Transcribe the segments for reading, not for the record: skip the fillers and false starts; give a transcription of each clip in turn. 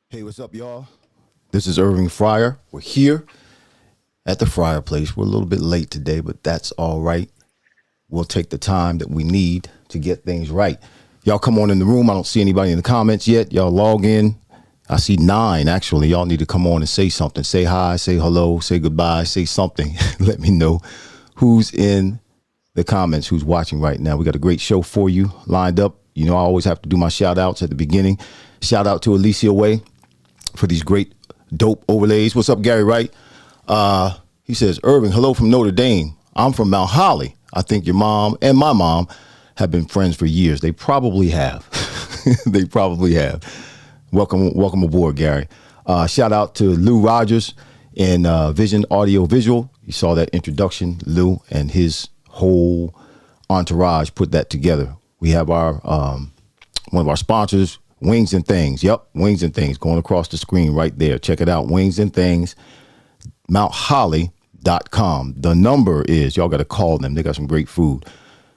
Hey, what's up, y'all? This is Irving Fryar. We're here at the Fryar Place. We're a little bit late today, but that's all right. We'll take the time that we need to get things right. Y'all come on in the room. I don't see anybody in the comments yet. Y'all log in. I see 9, actually. Y'all need to come on and say something. Say hi, say hello, say goodbye, say something. Let me know who's in the comments, who's watching right now. We got a great show for you lined up. You know, I always have to do my shout outs at the beginning. Shout out to Alicia Way for these great dope overlays. What's up, Gary Wright? He says, Irving, hello from Notre Dame. I'm from Mount Holly. I think your mom and my mom have been friends for years. They probably have. They probably have. Welcome aboard, Gary. Shout out to Lou Rogers in Vision Audio Visual. You saw that introduction. Lou and his whole entourage put that together. We have our one of our sponsors, Wings and Things. Yep, Wings and Things going across the screen right there. Check it out. Wings and Things, mountholly.com. The number is, y'all got to call them. They got some great food.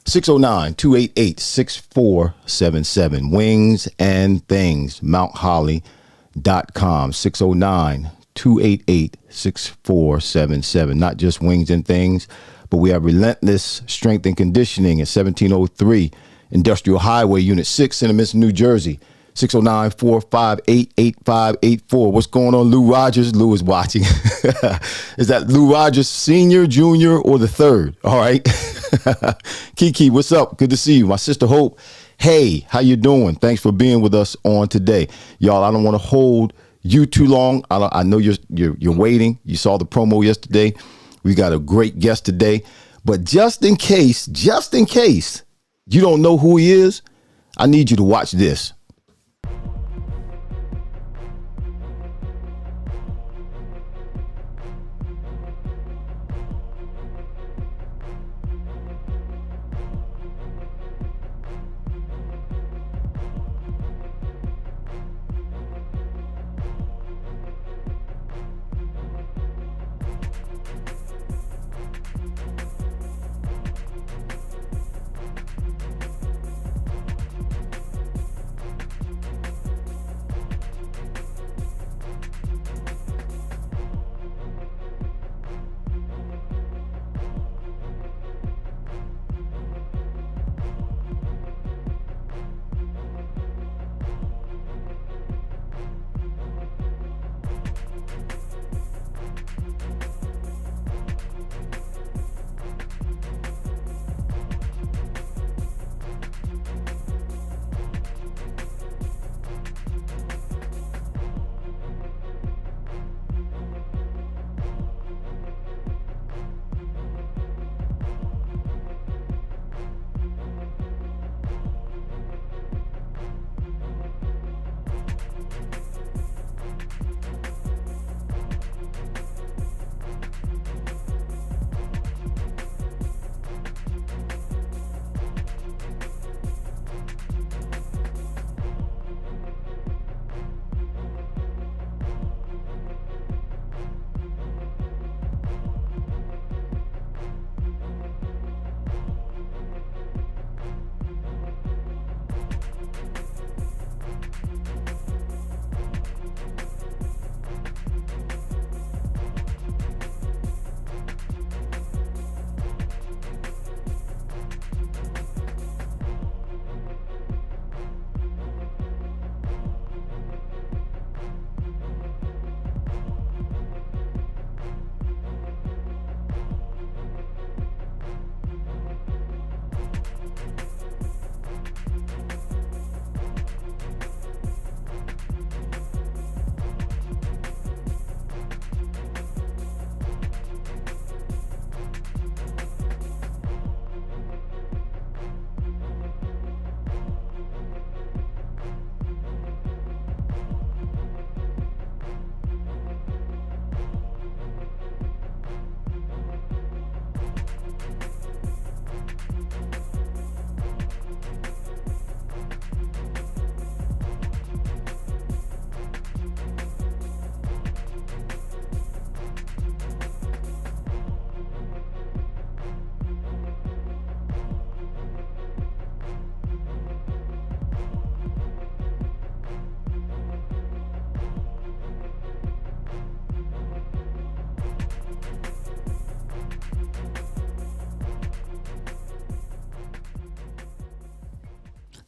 609-288-6477. Wings and Things, mountholly.com. 609-288-6477. Not just Wings and Things, but we have Relentless Strength and Conditioning at 1703 Industrial Highway, Unit 6, Cinnamon, New Jersey. 609-458-8584. What's going on, Lou Rogers? Lou is watching. Is that Lou Rogers Sr., Junior, or the third? All right. Kiki, what's up? Good to see you. My sister Hope. Hey, how you doing? Thanks for being with us on today. Y'all, I don't want to hold you too long. I know you're waiting. You saw the promo yesterday. We got a great guest today. But just in case you don't know who he is, I need you to watch this.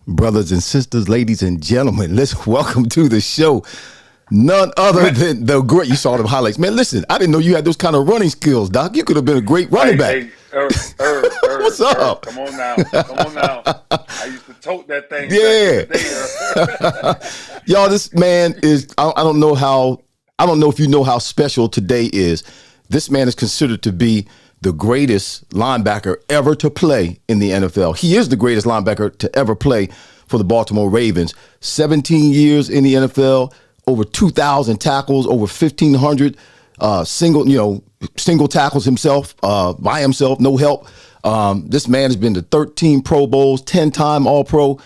Brothers and sisters, ladies and gentlemen, let's welcome to the show none other than the great. You saw them highlights, man. Listen, I didn't know you had those kind of running skills, Doc. You could have been a great running back. Hey, Irv, What's Irv, up? come on now. Come on now. I used to tote that thing back in Yeah, the day, Irv. y'all. This man is. I don't know how. I don't know if you know how special today is. This man is considered to be the greatest linebacker ever to play in the NFL. He is the greatest linebacker to ever play for the Baltimore Ravens. 17 years in the NFL, over 2,000 tackles, over 1,500 single tackles himself, by himself, no help. This man has been to 13 Pro Bowls, 10-time All-Pro.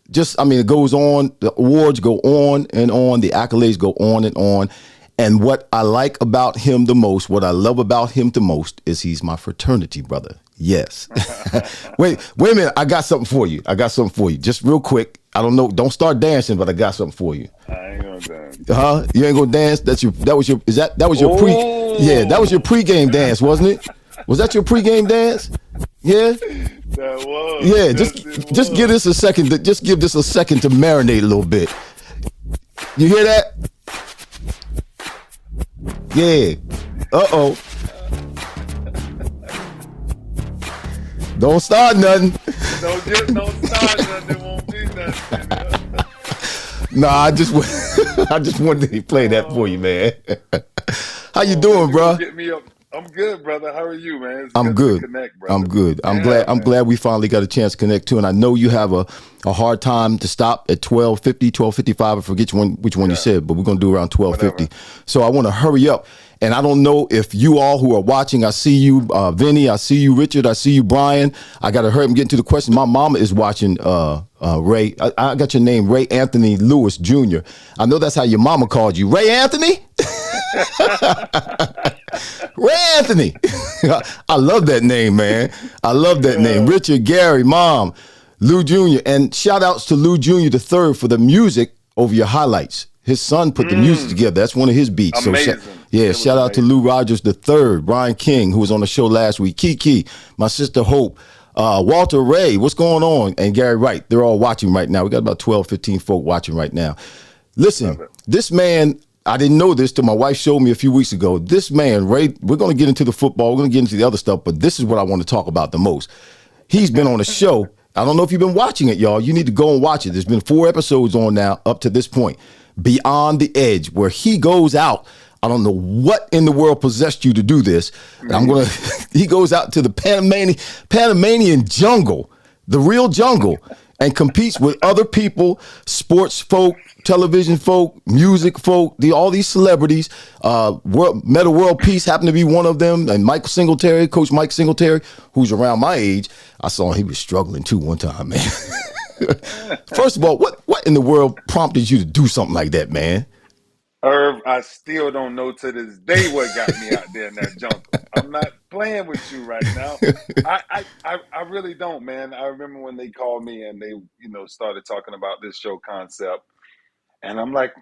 It goes on. The awards go on and on. The accolades go on and on. And what I like about him the most, what I love about him the most, is he's my fraternity brother. Yes. Wait a minute. I got something for you. Just real quick. I don't know. Don't start dancing, but I got something for you. I ain't gonna dance. You ain't gonna dance? That was your Yeah, that was your pregame dance, wasn't it? Was that your pregame dance? Yeah? That was. Yeah, Yes, just give this a second. Just give this a second to marinate a little bit. You hear that? Yeah. Uh-oh. Don't start nothing. Don't start nothing. There won't be nothing. Nah, I just wanted to play that for you, man. How you doing, bro? Get me up. I'm good, brother. How are you, man? It's I'm good good. to connect, brother. I'm good. I'm Yeah, glad. I'm man. glad we finally got a chance to connect too. And I know you have a hard time to stop at 12:50, 12:55. I forget which one you said, but we're gonna do around 12:50. So I want to hurry up. And I don't know if you all who are watching, I see you, Vinny, I see you, Richard, I see you, Brian. I got to hurry up and get into the question. My mama is watching, Ray. I got your name, Ray Anthony Lewis Jr. I know that's how your mama called you. Ray Anthony? Ray Anthony. I love that name, man. I love that name. Richard, Gary, Mom, Lou Jr. And shout outs to Lou Jr. the third for the music over your highlights. His son put the music together. That's one of his beats. Amazing. So shout out to Lou Rogers the third, Brian King, who was on the show last week, Kiki, my sister Hope, Walter Ray, what's going on? And Gary Wright. They're all watching right now. We got about 12, 15 folk watching right now. Listen, this man, I didn't know this till my wife showed me a few weeks ago. This man, Ray, we're going to get into the football. We're going to get into the other stuff, but this is what I want to talk about the most. He's been on a show. I don't know if you've been watching it, y'all. You need to go and watch it. There's been 4 episodes on now up to this point. Beyond the Edge, where he goes out. I don't know what in the world possessed you to do this. He goes out to the Panamanian jungle, the real jungle, and competes with other people, sports folk, television folk, music folk, all these celebrities. Meta World Peace happened to be one of them, and Coach Mike Singletary, who's around my age. I saw he was struggling too one time, man. First of all, what in the world prompted you to do something like that, man? Irv, I still don't know to this day what got me out there in that jungle. I'm not playing with you right now. I really don't, man. I remember when they called me and they, started talking about this show concept, and I'm like,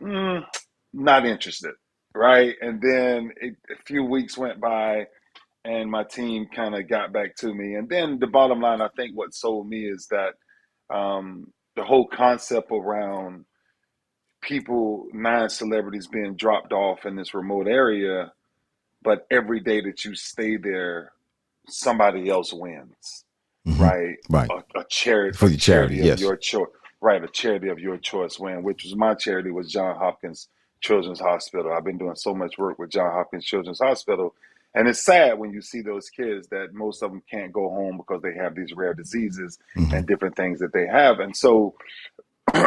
not interested, right? And then a few weeks went by, and my team kind of got back to me. And then the bottom line, I think what sold me is that the whole concept around people, 9 celebrities being dropped off in this remote area, but every day that you stay there, somebody else wins, right? Right. A charity For the charity, of yes. your choice, right? A charity of your choice win, which was my charity, was John Hopkins Children's Hospital. I've been doing so much work with John Hopkins Children's Hospital, and it's sad when you see those kids that most of them can't go home because they have these rare diseases and different things that they have, and so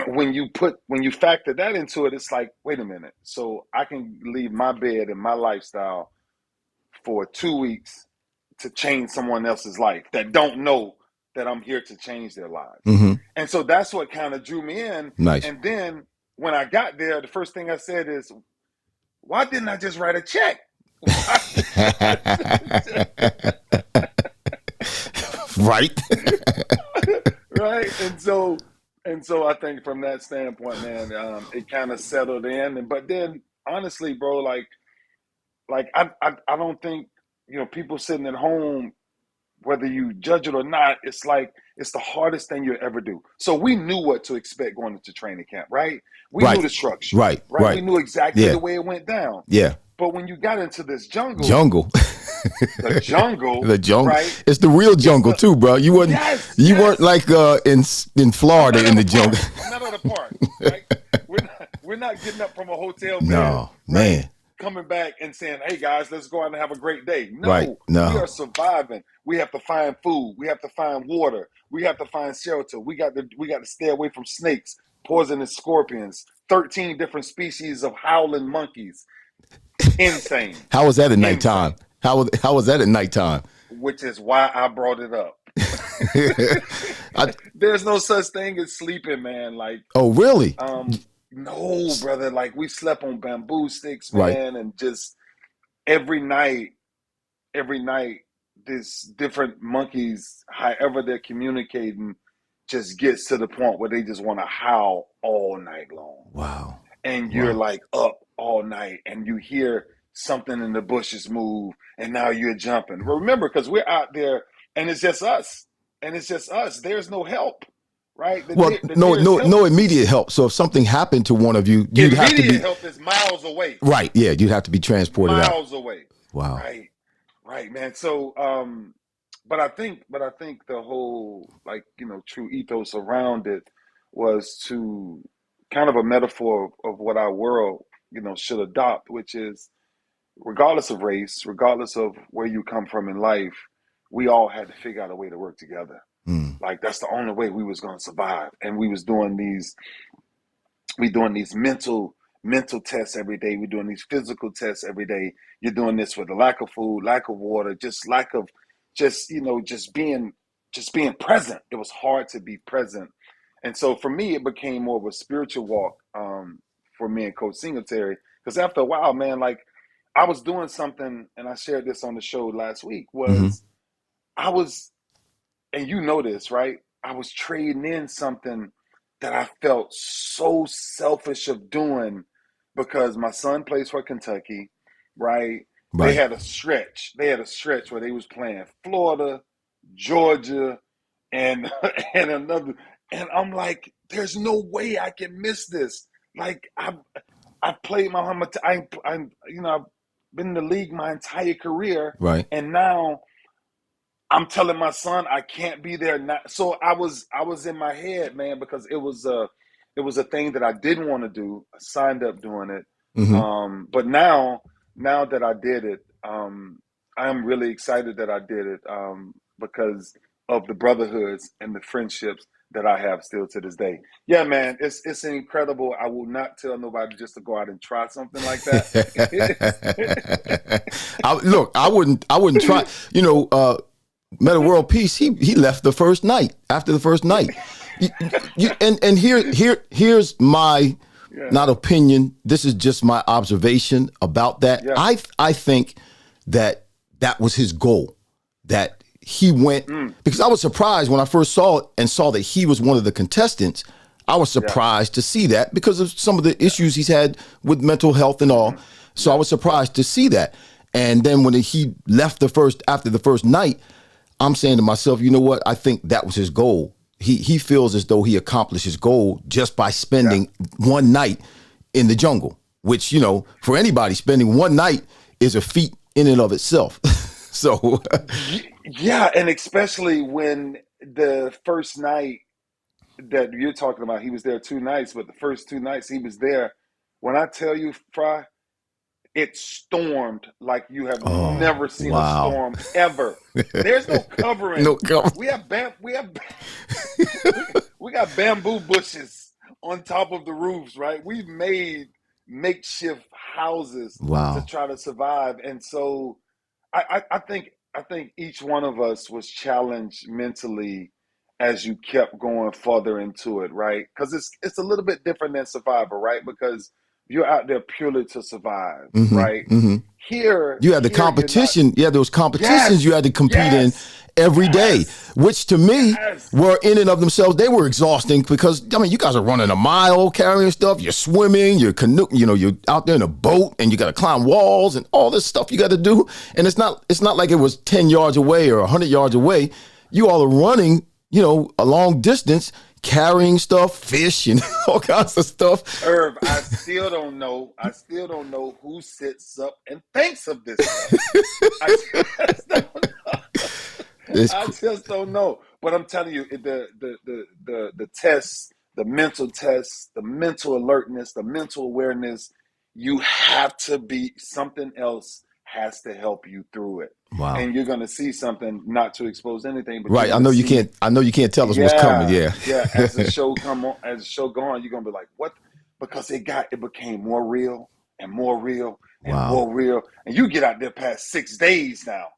when you factor that into it, it's like, wait a minute. So I can leave my bed and my lifestyle for 2 weeks to change someone else's life that don't know that I'm here to change their lives. And so that's what kind of drew me in. Nice. And then when I got there, the first thing I said is, why didn't I just write a check? Right. Right. And so I think from that standpoint, man, it kind of settled in. But then honestly, bro, like I don't think, people sitting at home whether you judge it or not, it's like it's the hardest thing you'll ever do. So we knew what to expect going into training camp, right? We knew Right. the structure, Right. right? We Right. knew exactly Yeah. the way it went down. Yeah. But when you got into this jungle, Jungle. the jungle, The jungle. right? It's the real It's jungle the too, bro. yes, You weren't yes. like in I'm Florida not in at the a jungle. park. I'm not at a park, right? We're not getting up from a hotel bed, No, right? man. Coming back and saying, "Hey guys, let's go out and have a great day." Right. No, we are No. surviving. We have to find food. We have to find water. We have to find shelter. We got to stay away from snakes, poisonous scorpions, 13 different species of howling monkeys. Insane, How was that at nighttime? insane. How was that at nighttime? Which is why I brought it up. I, There's no such thing as sleeping, man. Like, oh, really? no, brother. Like we slept on bamboo sticks, Right. man, and just every night, every night, this different monkeys, however they're communicating, just gets to the point where they just want to howl all night long. Wow. And you're Wow. like up all night and you hear something in the bushes move and now you're jumping. Remember, because we're out there and it's just us. And it's just us. There's no help, right? Well, The no, nearest no, help no is immediate help. So if something happened to one of you, you'd have to immediate be help is miles away. right. Yeah, you'd have to be transported out. Miles away. Wow. Right. Right, man. So but I think the whole like, true ethos around it was to kind of a metaphor of what our world, should adopt, which is regardless of race, regardless of where you come from in life, we all had to figure out a way to work together. Mm. Like that's the only way we was gonna survive. And we doing these mental tests every day. We're doing these physical tests every day. You're doing this with the lack of food, lack of water, just lack of just being present. It was hard to be present. And so for me, it became more of a spiritual walk for me and Coach Singletary. Because after a while, man, like I was doing something, and I shared this on the show last week, Hmm. was I was, and you know this, right? I was trading in something that I felt so selfish of doing because my son plays for Kentucky, right? They Right. had a stretch. They had a stretch where they was playing Florida, Georgia, and and another. And I'm like, there's no way I can miss this. Like I've played Muhammad. I've been in the league my entire career, Right. and now I'm telling my son I can't be there now. So I was in my head, man, because it was a thing that I didn't want to do. I signed up doing it. Hmm. But now that I did it, I'm really excited that I did it because of the brotherhoods and the friendships that I have still to this day. Yeah, man, it's incredible. I will not tell nobody just to go out and try something like that. Look, I wouldn't try. Meta World Peace. He left the first night. After the first night, and here's my Yeah, not opinion. This is just my observation about that. yeah, I think that was his goal. That he went because I was surprised when I first saw it and saw that he was one of the contestants. I was yeah, surprised to see that because of some of the yeah. issues he's had with mental health and all. Hmm. So I Yeah, was yeah, surprised to see that. And then when he left after the first night, I'm saying to myself, you know what? I think that was his goal. He feels as though he accomplished his goal just by yeah. spending one night in the jungle, which, for anybody, spending one night is a feat in and of itself. So, Yeah, and especially when the first night that you're talking about, he was there 2 nights, but the first 2 nights he was there, when I tell you, Fry, it stormed like you have oh, never seen a wow. storm ever. There's no covering. No cover. We got bamboo bushes on top of the roofs, right? We've made makeshift houses to Wow. try to survive, and so I think each one of us was challenged mentally as you kept going further into it, right? Because it's a little bit different than Survivor, right? Because you're out there purely to survive, Hmm. right? Hmm. Here, You had the here you're not. competition. Yeah, there was competitions you Yes, had to compete in, yes, every day, Yes. which to me Yes. were in and of themselves, they were exhausting because, I mean, you guys are running a mile carrying stuff, you're swimming, you're canoe, you're out there in a boat and you got to climb walls and all this stuff you got to do. And it's not like it was 10 yards away or 100 yards away. You all are running, a long distance, carrying stuff, fish and all kinds of stuff. Irv, I still don't know. I still don't know who sits up and thinks of this stuff. I just don't know. It's, I just don't know. But I'm telling you, the tests, the mental tests, the mental alertness, the mental awareness, you have to be something else has to help you through it. wow. And you're gonna see something, not to expose anything, but you're Right. I gonna know you see, can't, I know you can't tell us what's coming. yeah, Yeah. yeah, as the show come on, as the show go on, you're gonna be like, what? Because it became more real and more real and Wow. more real. And you get out there past 6 days now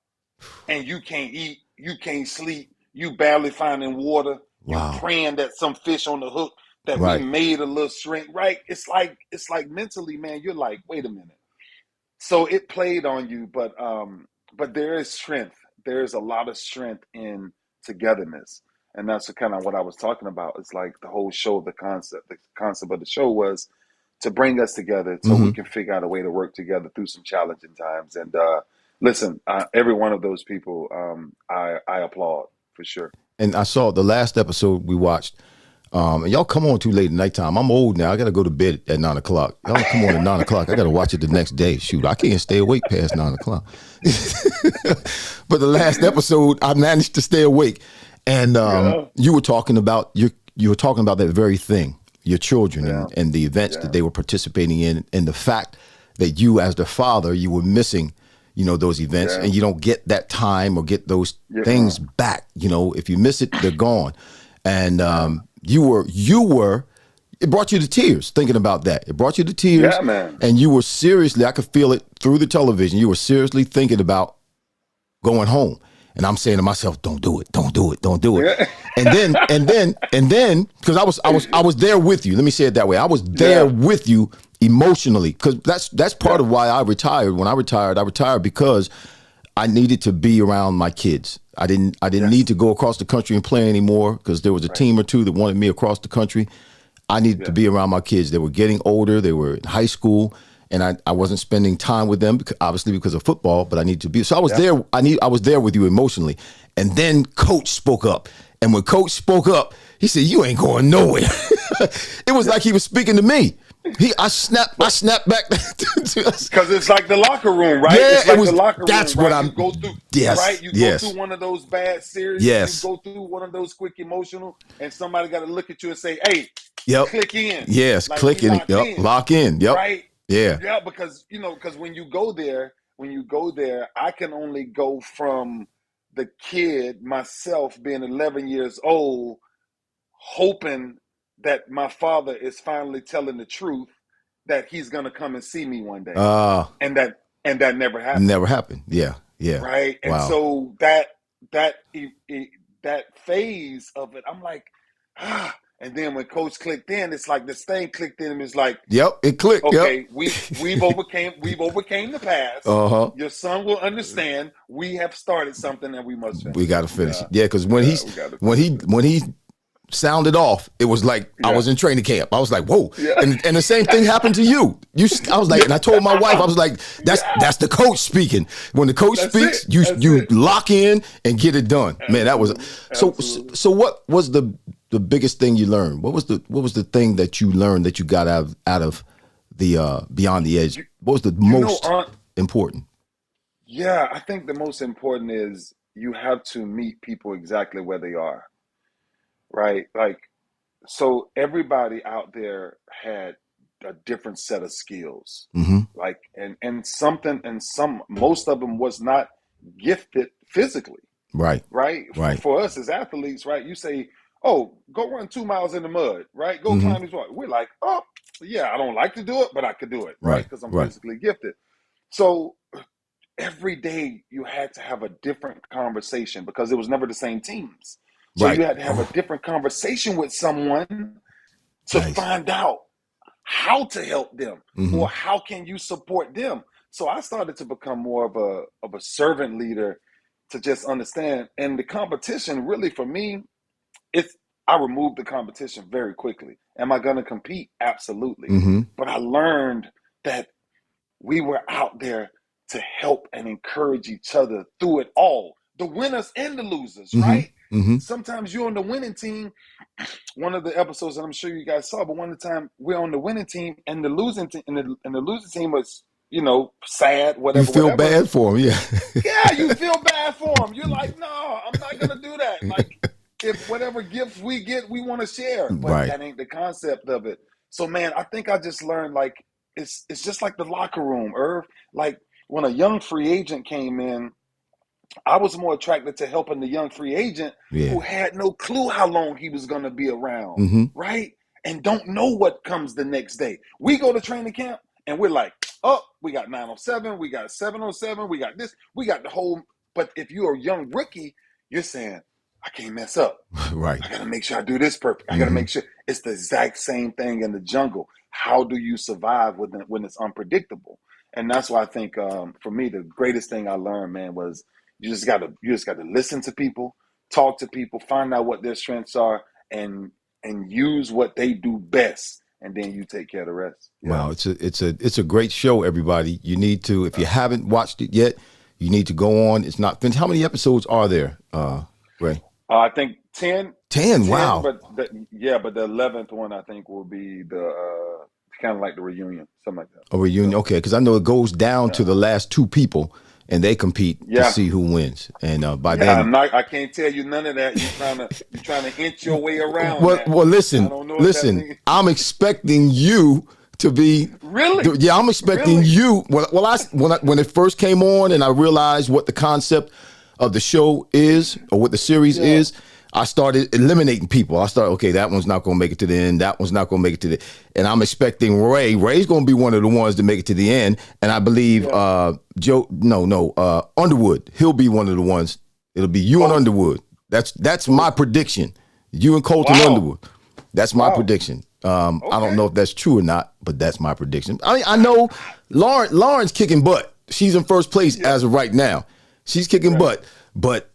and you can't eat, you can't sleep, you barely finding water, you Wow. praying that some fish on the hook that we Right. made a little shrink, right? It's like mentally, man, you're like, wait a minute. So it played on you, but there is strength. There is a lot of strength in togetherness. And that's kind of what I was talking about. It's like the whole show, the concept of the show was to bring us together so we Hmm. can figure out a way to work together through some challenging times. And listen, every one of those people, I applaud for sure. And I saw the last episode we watched. And y'all come on too late at nighttime. I'm old now. I got to go to bed at 9 o'clock. Y'all don't come on at 9 o'clock. I got to watch it the next day. Shoot, I can't stay awake past 9 o'clock. But the last episode, I managed to stay awake. And Yeah, you were talking about you were talking about that very thing, your children yeah, and the events that yeah, they were participating in, and the fact that you, as their father, you were missing, those events, yeah. and you don't get that time or get those Yeah, things back. If you miss it, they're gone. And yeah, you were it brought you to tears thinking about that. It brought you to tears, yeah, man. and you were seriously, I could feel it through the television. You were seriously thinking about going home. And I'm saying to myself, don't do it, don't do it, don't do it. Yeah, And then, because I was there with you. Let me say it that way. I was there yeah, with you emotionally, because that's part yeah, of why I retired. When I retired because I needed to be around my kids. I didn't need yes, to go across the country and play anymore because there was a right, team or two that wanted me across the country. I needed to yeah, be around my kids. They were getting older. They were in high school, and I wasn't spending time with them, obviously because of football. But I needed to be. So I was yeah. there. I was there with you emotionally. And then Coach spoke up. And when Coach spoke up, he said, "You ain't going nowhere." It was like he was speaking to me. I snapped back to us. Because it's like the locker room, right? Yeah, It's it like the was. locker room, That's what right? I'm. You go through, right? Yes, You go yes, through one of those bad series, you yes. go through one of those quick emotional, and somebody got to look at you and say, "Hey, Yep. click in, Yes. like we Clicking. locked Yep. in." Lock in. Yep. Right? Yeah. Yeah, because because when you go there, I can only go from the kid myself being 11 years old, hoping that my father is finally telling the truth, that he's gonna come and see me one day, Uh, and that never happened, Never happened. Yeah. Yeah. right? And Wow. so that phase of it, I'm like, ah. And then when Coach clicked in, it's like this thing clicked in, and it's like, Yep. It clicked. Yep. okay, we've overcame the past. Uh huh. Your son will understand. We have started something, and we must We finish got it. to finish Yeah, it. Yeah. Because yeah, we got to when finish he it. when he sounded off, it was like I Yeah, was in training camp. I was like, whoa. yeah, And the same thing happened to you. I was like, and I told my wife, I was like, yeah. that's the coach speaking. When the coach That's it. speaks, you That's you it. lock in and get it done. Man, that was Absolutely, so. absolutely. So what was the biggest thing you learned? What was the thing that you learned that you got out of the Beyond the Edge? You, What was the you know, most important? yeah, I think the most important is you have to meet people exactly where they are, right? Like, so everybody out there had a different set of skills, Hmm. like, and something, and most of them was not gifted physically, Right. right? For, Right. for us as athletes, right? You say, "Oh, go run 2 miles in the mud," right? Go Hmm. climb these walls. We're like, "Oh, yeah, I don't like to do it, but I could do it," right? Right. Because I'm Right. physically gifted. So every day you had to have a different conversation because it was never the same teams. So Right. you had to have a Oh, different conversation with someone to nice. find out how to help them Hmm. or how can you support them. So I started to become more of a servant leader to just understand. And the competition, really, for me, it's I removed the competition very quickly. Am I going to compete? Absolutely. Mm-hmm. But I learned that we were out there to help and encourage each other through it all, the winners and the losers, Mm-hmm. right? Mm-hmm. Sometimes you're on the winning team. One of the episodes that I'm sure you guys saw, but one of the time we're on the winning team and the losing team, and the losing team was, sad, You whatever, feel whatever. bad for him, yeah. Yeah, you feel bad for them. You're like, no, I'm not gonna do that. Like, if whatever gifts we get, we want to share, but Right. that ain't the concept of it. So, man, I think I just learned, like, it's just like the locker room, Irv. Like, when a young free agent came in, I was more attracted to helping the young free agent Yeah. who had no clue how long he was going to be around, Mm-hmm. right? And don't know what comes the next day. We go to training camp and we're like, oh, we got 907, we got 707, we got this, we got the whole. But if you're a young rookie, you're saying, I can't mess up. Right. I got to make sure I do this perfect. I got to Mm-hmm. make sure. It's the exact same thing in the jungle. How do you survive when it's unpredictable? And that's why I think, for me, the greatest thing I learned, man, was you just gotta listen to people, talk to people, find out what their strengths are, and use what they do best, and then you take care of the rest. Yeah. Wow, it's a great show, everybody. You need to, if you haven't watched it yet, you need to go on. It's not finished. How many episodes are there, Ray? I think 10, 10. 10, Wow. but but the 11th one I think will be the kind of like the reunion, something like that. A reunion. So Okay, because I know it goes down to yeah, the last two people, and they compete to yeah, see who wins. And by yeah. then, I can't tell you none of that. You trying to inch your way around well, that. well, I listen, don't know what that listen. means. I'm expecting you to be. Really, Yeah, I'm expecting really. you. When it first came on, and I realized what the concept of the show is, or what the series Yeah. is, I started eliminating people. I started, okay, that one's not going to make it to the end. That one's not going to make it to the, and I'm expecting Ray. Ray's going to be one of the ones to make it to the end, and I believe Yeah. Underwood. He'll be one of the ones. It'll be you and Colton. Underwood. That's my prediction. You and Colton Wow. Underwood. That's my Wow. prediction. I don't Okay. know if that's true or not, but that's my prediction. I mean, I know Lauren's kicking butt. She's in first place Yeah. as of right now. She's kicking Right. butt, but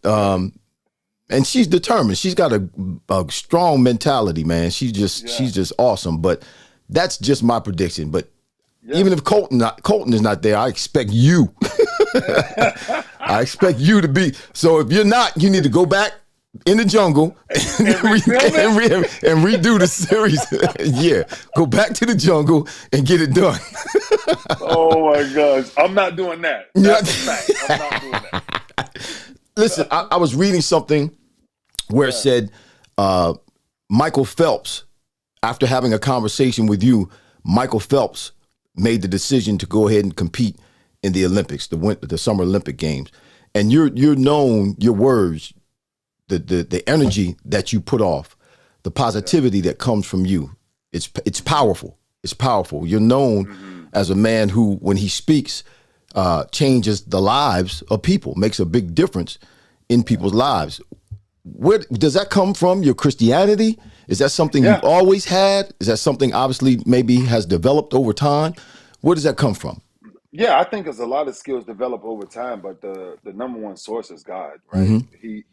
and she's determined. She's got a strong mentality, man. She's Yeah. just awesome. But that's just my prediction. But Yeah. even if Colton is not there, I expect you. I expect you to be. So if you're not, you need to go back in the jungle and, refilm it? and redo the series. Yeah, go back to the jungle and get it done. Oh my gosh. I'm not doing that. Yeah. That's a fact. I'm not doing that. Listen, I was reading something where it Yeah. said Michael Phelps, after having a conversation with you, Michael Phelps made the decision to go ahead and compete in the Olympics, the Summer Olympic Games. And you're known, your words, the energy that you put off, the positivity that comes from you. It's powerful. It's powerful. You're known as a man who, when he speaks, changes the lives of people, makes a big difference in people's lives. Where does that come from? Your Christianity? Is that something Yeah. you've always had? Is that something obviously maybe has developed over time? Where does that come from? Yeah, I think there's a lot of skills develop over time, but the number one source is God, right? Hmm. He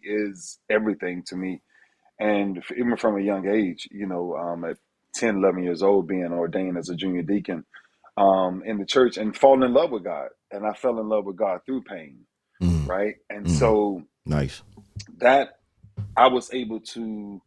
is everything to me. And even from a young age, at 10, 11 years old, being ordained as a junior deacon in the church and falling in love with God. And I fell in love with God through pain, Mm. right? And Mm. so Nice. that I was able to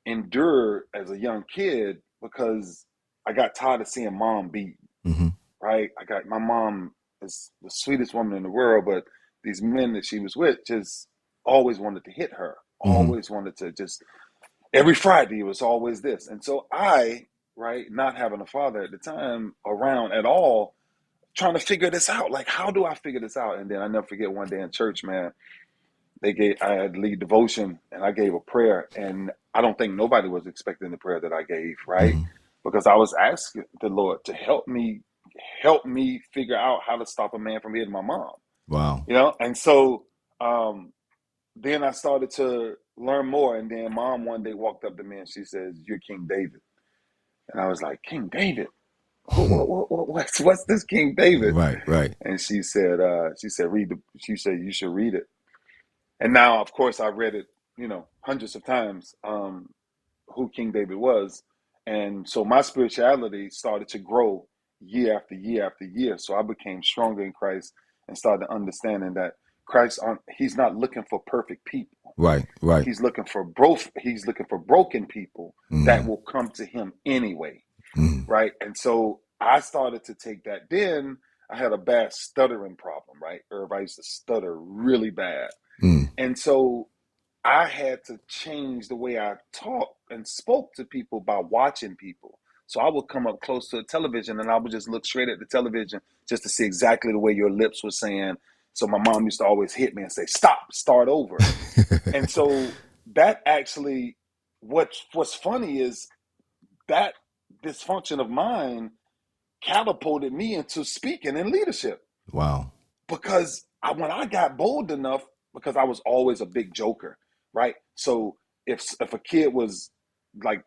endure as a young kid because I got tired of seeing mom beat, Hmm. right? My mom is the sweetest woman in the world, but these men that she was with just always wanted to hit her, Hmm. always wanted to just every Friday it was always this. And so I, right, not having a father at the time around at all, trying to figure this out. Like, how do I figure this out? And then I never forget one day in church, man, I had lead devotion and I gave a prayer. And I don't think nobody was expecting the prayer that I gave, right? Hmm. Because I was asking the Lord to help me figure out how to stop a man from hitting my mom. Wow. And so then I started to learn more. And then mom one day walked up to me and she says, "You're King David." And I was like, "King David? What's this King David?" Right. Right. And she said, "Read the." She said, "You should read it." And now, of course, I read it, hundreds of times, who King David was. And so my spirituality started to grow year after year after year. So I became stronger in Christ and started understanding that he's not looking for perfect people. Right, right. He's looking for broken people that Mm, will come to him anyway. mm, Right. And so I started to take that. Then I had a bad stuttering problem, right? Everybody used to stutter really bad. mm. And so I had to change the way I talked and spoke to people by watching people. So I would come up close to a television and I would just look straight at the television just to see exactly the way your lips were saying. So my mom used to always hit me and say, "Stop, start over." And so that actually, what's funny is that dysfunction of mine catapulted me into speaking and leadership, Wow. because when I got bold enough, because I was always a big joker, right? So if a kid was like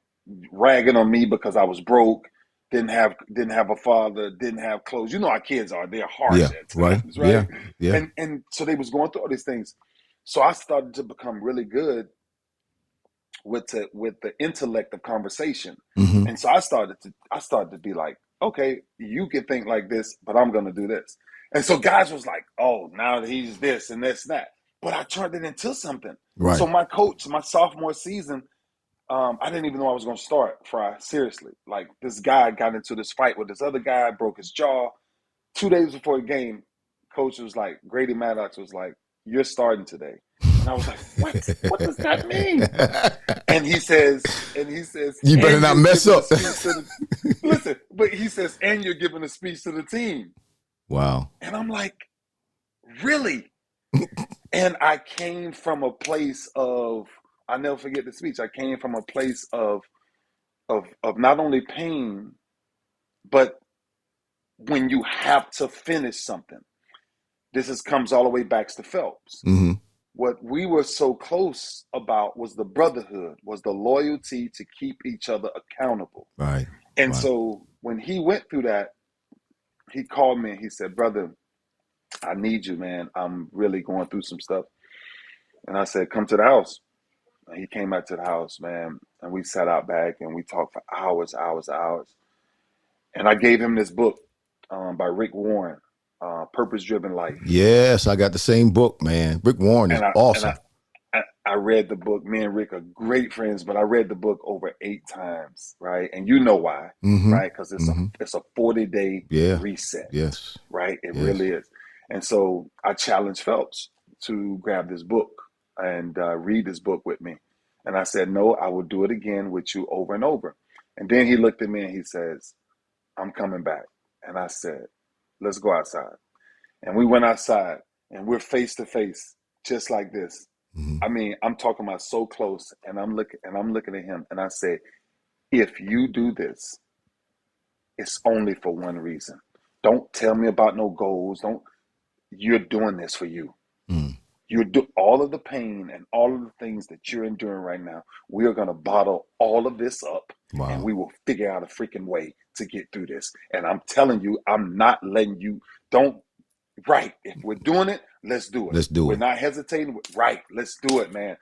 ragging on me because I was broke, didn't have a father, didn't have clothes, you know how kids are, they're harsh Yeah. at Right. times, Yeah. right? Yeah. And so they was going through all these things. So I started to become really good with the intellect of conversation. Mm-hmm. And so I started to be like, okay, you can think like this, but I'm gonna do this. And so guys was like, oh, now he's this and this and that. But I turned it into something. So Right. my coach, my sophomore season, I didn't even know I was gonna start Fry. Seriously. Like, this guy got into this fight with this other guy, broke his jaw. 2 days before the game, coach was like, Grady Maddox was like, "You're starting today." And I was like, what? What does that mean? And he says, You better and not you're mess giving a up. speech to the listen, but he says, and you're giving a speech to the team. Wow. And I'm like, really? And I came from a place of, I never forget the speech. I came from a place of not only pain, but when you have to finish something. Comes all the way back to Phelps. Mm-hmm. What we were so close about was the brotherhood, was the loyalty to keep each other accountable. Right. And Right. so when he went through that, he called me and he said, "Brother, I need you, man. I'm really going through some stuff." And I said, "Come to the house." And he came out to the house, man, and we sat out back and we talked for hours, hours, hours. And I gave him this book, by Rick Warren, Purpose Driven Life. Yes, I got the same book, man. Rick Warren is And I and I awesome. I read the book. Me and Rick are great friends, but I read the book over 8 times, right? And you know why, Mm-hmm. right? Because it's a Mm-hmm. it's a 40-day Yeah. reset, Yes. right? It Yes. really is. And so I challenged Phelps to grab this book and read this book with me. And I said, "No, I will do it again with you over and over." And then he looked at me and he says, "I'm coming back." And I said, "Let's go outside." And we went outside and we're face to face, just like this. Mm-hmm. I mean, I'm talking about so close, and I'm looking at him, and I say, "If you do this, it's only for one reason. Don't tell me about no goals. Don't. You're doing this for you. Mm. You do all of the pain and all of the things that you're enduring right now. We are gonna bottle all of this up, and Wow. we will figure out a freaking way to get through this. And I'm telling you, I'm not letting you. Don't Right. If we're doing it, let's do it. Let's do We're it. not hesitating. Right. Let's do it, man."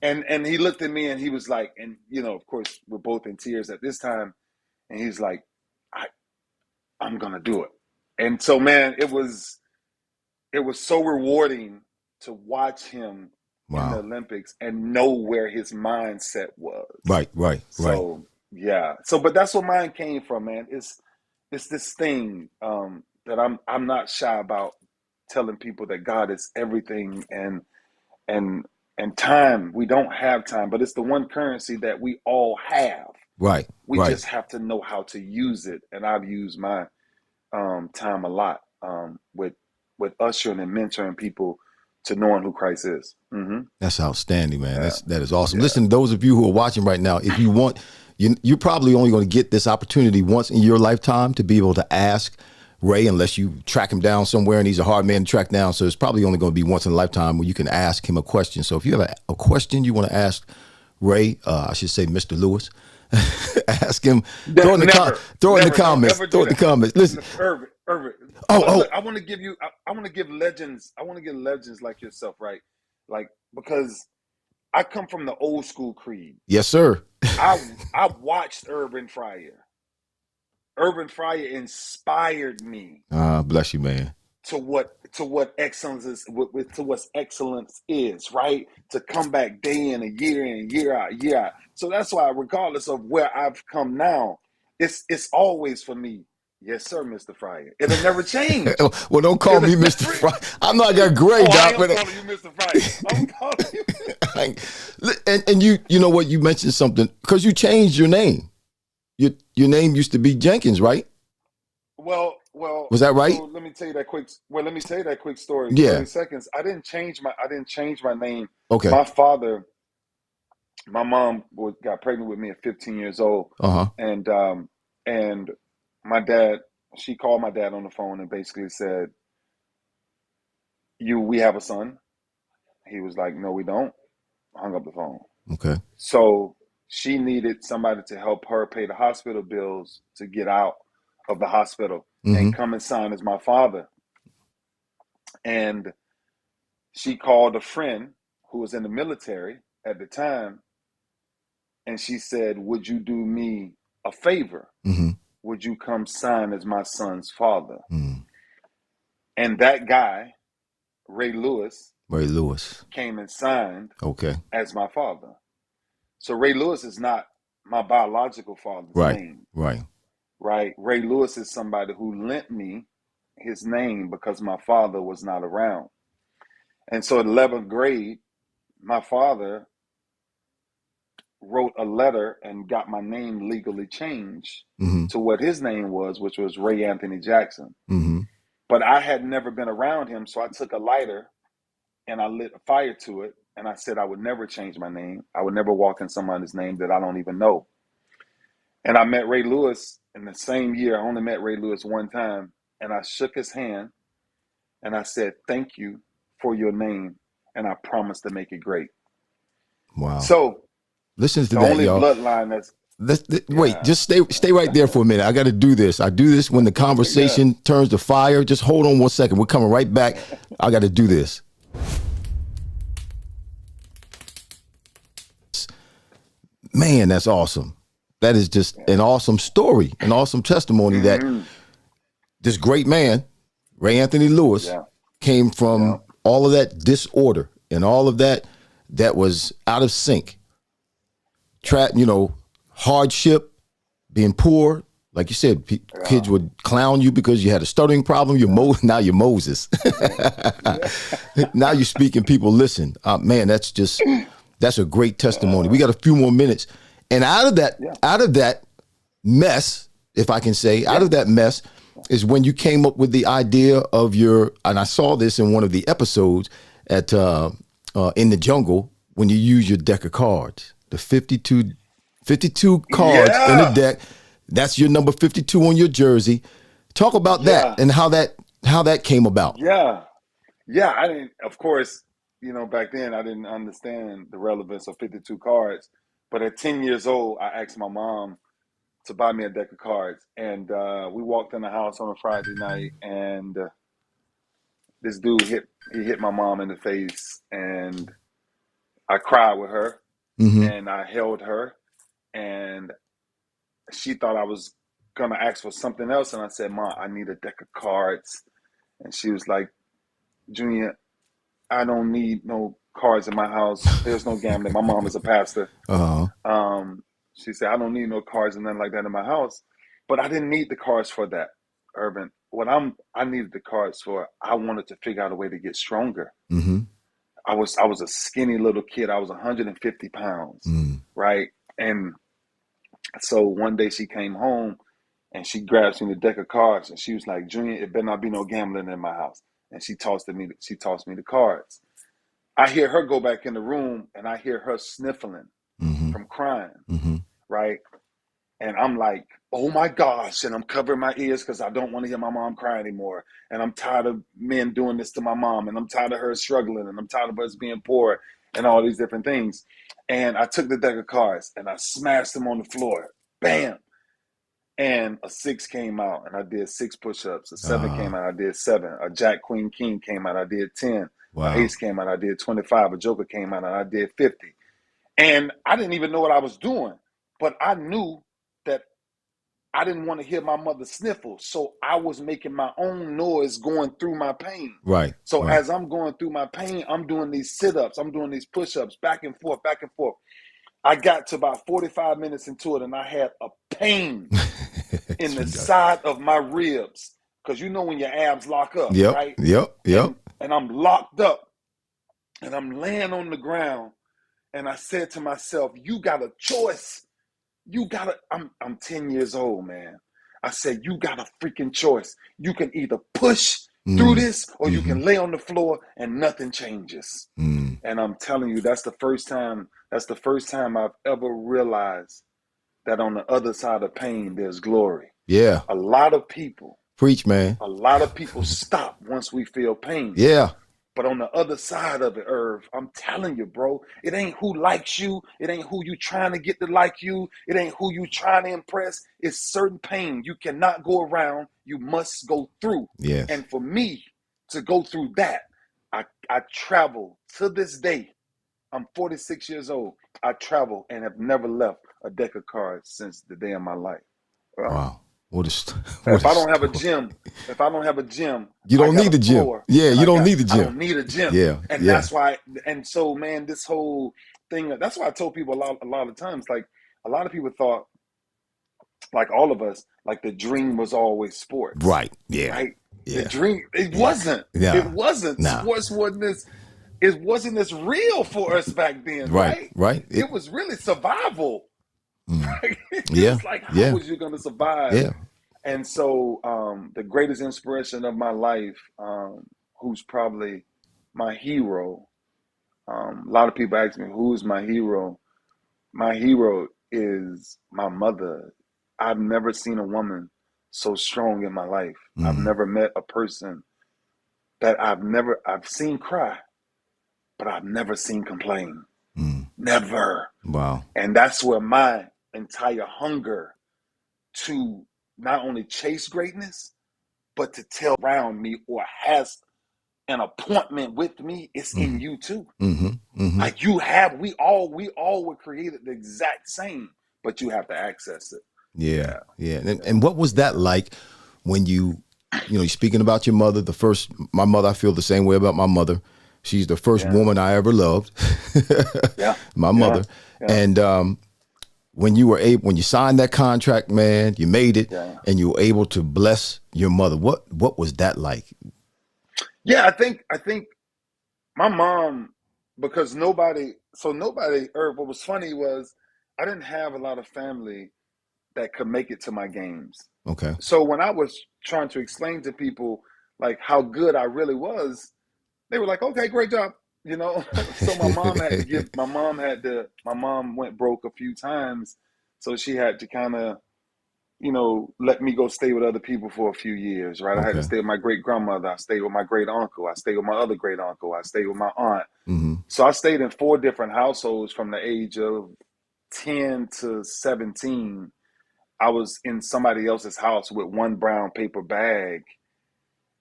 And he looked at me and he was like, and of course, we're both in tears at this time. And he's like, I, I'm gonna do it. And so, man, it was so rewarding to watch him in the Wow. Olympics and know where his mindset was. Right. Right. Right. So yeah. So, but that's where mine came from, man. It's this thing, that I'm not shy about telling people that God is everything, and time. We don't have time, but it's the one currency that we all have. Right. We Right. just have to know how to use it. And I've used my time a lot, with ushering and mentoring people to knowing who Christ is. That's outstanding, man. Yeah, That is awesome. yeah, Listen, those of you who are watching right now, if you want, you're probably only going to get this opportunity once in your lifetime to be able to ask Ray, unless you track him down somewhere, and he's a hard man to track down. So it's probably only going to be once in a lifetime where you can ask him a question. So if you have a question you want to ask Ray, I should say Mr. Lewis, ask him. Throw it in the never, throw it in the never, don't comments. ever Throw do it in the that. comments. Listen. Irvin. Oh, But oh. look, I want to give you. I want to give legends. I want to give legends like yourself, right? Like because I come from the old school creed. Yes, sir. I I watched Irving Fryar. Irving Fryar inspired me Bless you, man. to what excellence is, to what excellence is, right? To come back day in, year out, year out. So that's why, regardless of where I've come now, it's always for me. Yes, sir, Mr. Fryer. It'll never change. Well, don't call It'll me Mr. never. Fry. I'm not that great, Oh, I Doc, am but calling you Mr. Fryer. I'm calling you. and you know what, you mentioned something because you changed your name. Your name used to be Jenkins, right? Well. Was that right? So let me tell you that quick. Well, let me tell you that quick story. Yeah. 30 seconds. I didn't change my name. Okay. My father, my mom got pregnant with me at 15 years old, Uh-huh. and and my dad. She called my dad on the phone and basically said, we have a son." He was like, "No, we don't." Hung up the phone. Okay. So she needed somebody to help her pay the hospital bills to get out of the hospital and Mm-hmm. come and sign as my father. And she called a friend who was in the military at the time, and she said, "Would you do me a favor? Mm-hmm. Would you come sign as my son's father?" Mm. And that guy, Ray Lewis, Ray Lewis. came and signed Okay. as my father. So Ray Lewis is not my biological father's Right. name, Right. right? Ray Lewis is somebody who lent me his name because my father was not around. And so in 11th grade, my father wrote a letter and got my name legally changed Mm-hmm. to what his name was, which was Ray Anthony Jackson. Mm-hmm. But I had never been around him, so I took a lighter and I lit a fire to it. And I said I would never change my name. I would never walk in somebody's name that I don't even know. And I met Ray Lewis in the same year. I only met Ray Lewis one time. And I shook his hand and I said, "Thank you for your name. And I promise to make it great." Wow. So Listen to the that, only y'all. bloodline that's, Wait, yeah. just stay right there for a minute. I got to do this. I do this when the Yeah. conversation turns to fire. Just hold on 1 second. We're coming right back. I got to do this. Man, that's awesome. That is just an awesome story, an awesome testimony that Mm-hmm. this great man, Ray Anthony Lewis, Yeah. came Yeah. from all of that disorder and all of that was out of sync. Hardship, being poor. Like you said, Yeah. kids would clown you because you had a stuttering problem. Now you're Moses. Yeah. Now you're speaking. People listen. Man, that's a great testimony. We Yeah. got a few more minutes, and Yeah. out of that mess, if I can say, out Yeah. of that mess is when you came up with the idea of and I saw this in one of the episodes at in the jungle when you use your deck of cards, the 52 cards in a Yeah. deck. That's your number 52 on your jersey. Talk about that Yeah. and how that came about. Yeah. Yeah. I didn't, of course, back then I didn't understand the relevance of 52 cards. But at 10 years old, I asked my mom to buy me a deck of cards. And we walked in the house on a Friday night, and this dude hit my mom in the face. And I cried with her, Mm-hmm. and I held her. And she thought I was going to ask for something else. And I said, "Mom, I need a deck of cards." And she was like, "Junior, I don't need no cards in my house. There's no gambling." My mom is a pastor. Uh-huh. She said, "I don't need no cards and nothing like that in my house." But I didn't need the cards for that, Urban. I needed the cards for, I wanted to figure out a way to get stronger. Mm-hmm. I was a skinny little kid. I was 150 pounds, Mm. right? And so one day she came home and she grabs me the deck of cards and she was like, "Junior, it better not be no gambling in my house." And she tossed me the cards. I hear her go back in the room and I hear her sniffling Mm-hmm. from crying, Mm-hmm. right? And I'm like, "Oh my gosh." And I'm covering my ears because I don't want to hear my mom cry anymore. And I'm tired of men doing this to my mom. And I'm tired of her struggling. And I'm tired of us being poor and all these different things. And I took the deck of cards and I smashed them on the floor. Bam. And a 6 came out and I did 6 push-ups. A 7 came out, I did 7. A Jack Queen King came out, I did 10. Wow. Ace came out, I did 25. A Joker came out, and I did 50. And I didn't even know what I was doing, but I knew that I didn't want to hear my mother sniffle. So I was making my own noise going through my pain. Right. So Right. as I'm going through my pain, I'm doing these sit-ups, I'm doing these push-ups, back and forth, back and forth. I got to about 45 minutes into it, and I had a pain in the side of my ribs. Because you know when your abs lock up, Yep. right? Yep. Yep. And I'm locked up, and I'm laying on the ground, and I said to myself, you got a choice. I'm 10 years old, man. I said, you got a freaking choice. You can either push through this, or you can lay on the floor and nothing changes. And I'm telling you, that's the first time I've ever realized that on the other side of pain, there's glory. Yeah. A lot of people Preach, man. stop once we feel pain. Yeah. But on the other side of it, Irv, I'm telling you, bro, it ain't who likes you. It ain't who you trying to get to like you. It ain't who you trying to impress. It's certain pain you cannot go around. You must go through. Yes. And for me to go through that, I travel to this day. I'm 46 years old. I travel and have never left a deck of cards since the day of my life. Wow. If I don't have a gym, you I don't got need a the gym. floor. Yeah, you don't need the I gym. don't need a gym. Yeah. And that's why. And so, man, this whole thing. That's why I told people a lot of times. Like a lot of people thought, like all of us, like the dream was always sports. Right. Yeah. Right. Yeah. The dream. It wasn't. Yeah. It wasn't. Nah. Sports wasn't this. It wasn't as real for us back then. Right. Right. It was really survival. Right? Yeah. It's like, how was you going to survive? Yeah. And so the greatest inspiration of my life, who's probably my hero, a lot of people ask me, who's my hero? My hero is my mother. I've never seen a woman so strong in my life. I've never met a person that I've seen cry, but I've never seen complain. Never. Wow. And that's where my entire hunger to not only chase greatness, but to tell around me or has an appointment with me, it's in you too. Like we all were created the exact same, but you have to access it. Yeah. And what was that like when you're speaking about your mother, my mother, I feel the same way about my mother. She's the first woman I ever loved. My mother. And when you signed that contract, man, you made it and you were able to bless your mother. What was that like? Yeah, I think my mom, because nobody, Irv, what was funny was I didn't have a lot of family that could make it to my games. Okay. So when I was trying to explain to people like how good I really was, they were like, okay, great job. So my mom went broke a few times. So she had to kind of, let me go stay with other people for a few years, right? I had to stay with my great grandmother. I stayed with my great uncle. I stayed with my other great uncle. I stayed with my aunt. So I stayed in 4 different households from the age of 10 to 17. I was in somebody else's house with one brown paper bag,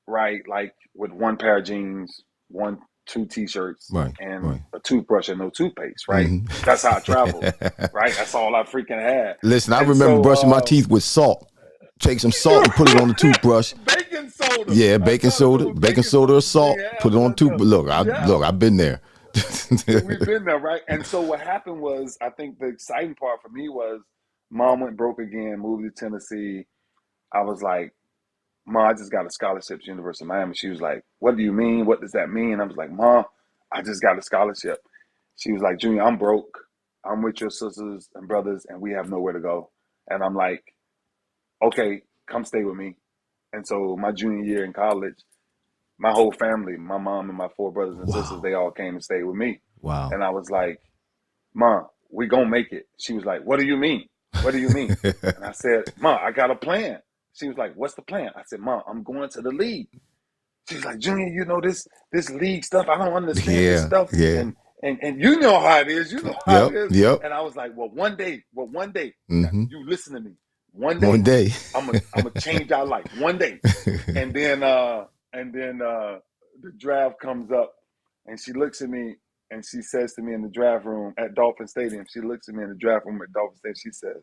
right? Like with one pair of jeans, 2 t-shirts, and a toothbrush and no toothpaste, right? That's how I traveled, right? That's all I freaking had. Listen, I remember brushing my teeth with salt. Take some salt and put it on the toothbrush. Baking soda. Yeah, baking soda or salt. Put it on the toothbrush. Look, I've been there. We've been there, right? And so what happened was, I think the exciting part for me was, Mom went broke again, moved to Tennessee. I was like, Mom, I just got a scholarship to University of Miami. She was like, what do you mean? What does that mean? I was like, Mom, I just got a scholarship. She was like, Junior, I'm broke. I'm with your sisters and brothers, and we have nowhere to go. And I'm like, okay, come stay with me. And so my junior year in college, my whole family, my mom and my 4 brothers and sisters, they all came and stayed with me. Wow. And I was like, Mom, we gonna make it. She was like, what do you mean? What do you mean? And I said, Mom, I got a plan. She was like, what's the plan? I said, Mom, I'm going to the league. She's like, Junior, this league stuff, I don't understand this stuff. Yeah. And you know how it is. You know how it is. Yep. And I was like, well, one day, you listen to me. One day, I'm gonna change our life. One day. And then the draft comes up, And she looks at me and she says to me in the draft room at Dolphin Stadium, she looks at me in the draft room at Dolphin Stadium, she says,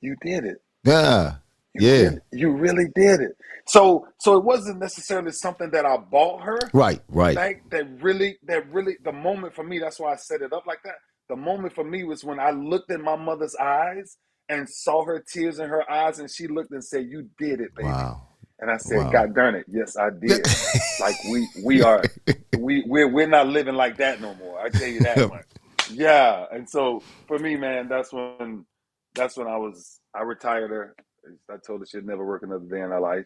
"You did it. Yeah. Yeah. You really did it." So it wasn't necessarily something that I bought her. Right. Right. That really, the moment for me, that's why I set it up like that. The moment for me was when I looked in my mother's eyes and saw her tears in her eyes, and she looked and said, "You did it, baby." Wow. And I said, Wow. "God darn it, yes, I did." Like we're not living like that no more. I tell you that much. Yeah. And so for me, man, that's when I retired her. I told her she'd never work another day in her life.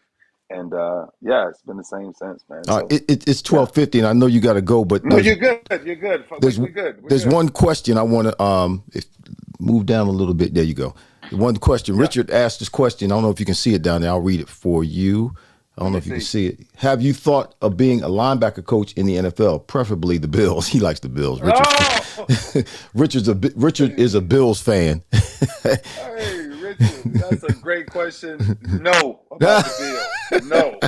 And yeah, it's been the same since, man. All right. So It's yeah. 12:50, and I know you got to go, but No, you're good. You're good. there's We're good. We're there's good. one question I want to move down a little bit. There you go. One question. Yeah. Richard asked this question. I don't know if you can see it down there. I'll read it for you. I don't know if you can see it. Have you thought of being a linebacker coach in the NFL, preferably the Bills? He likes the Bills. Richard. Oh, Richard is a Bills fan. hey, Richard, that's a great question. No, about the Bills. No.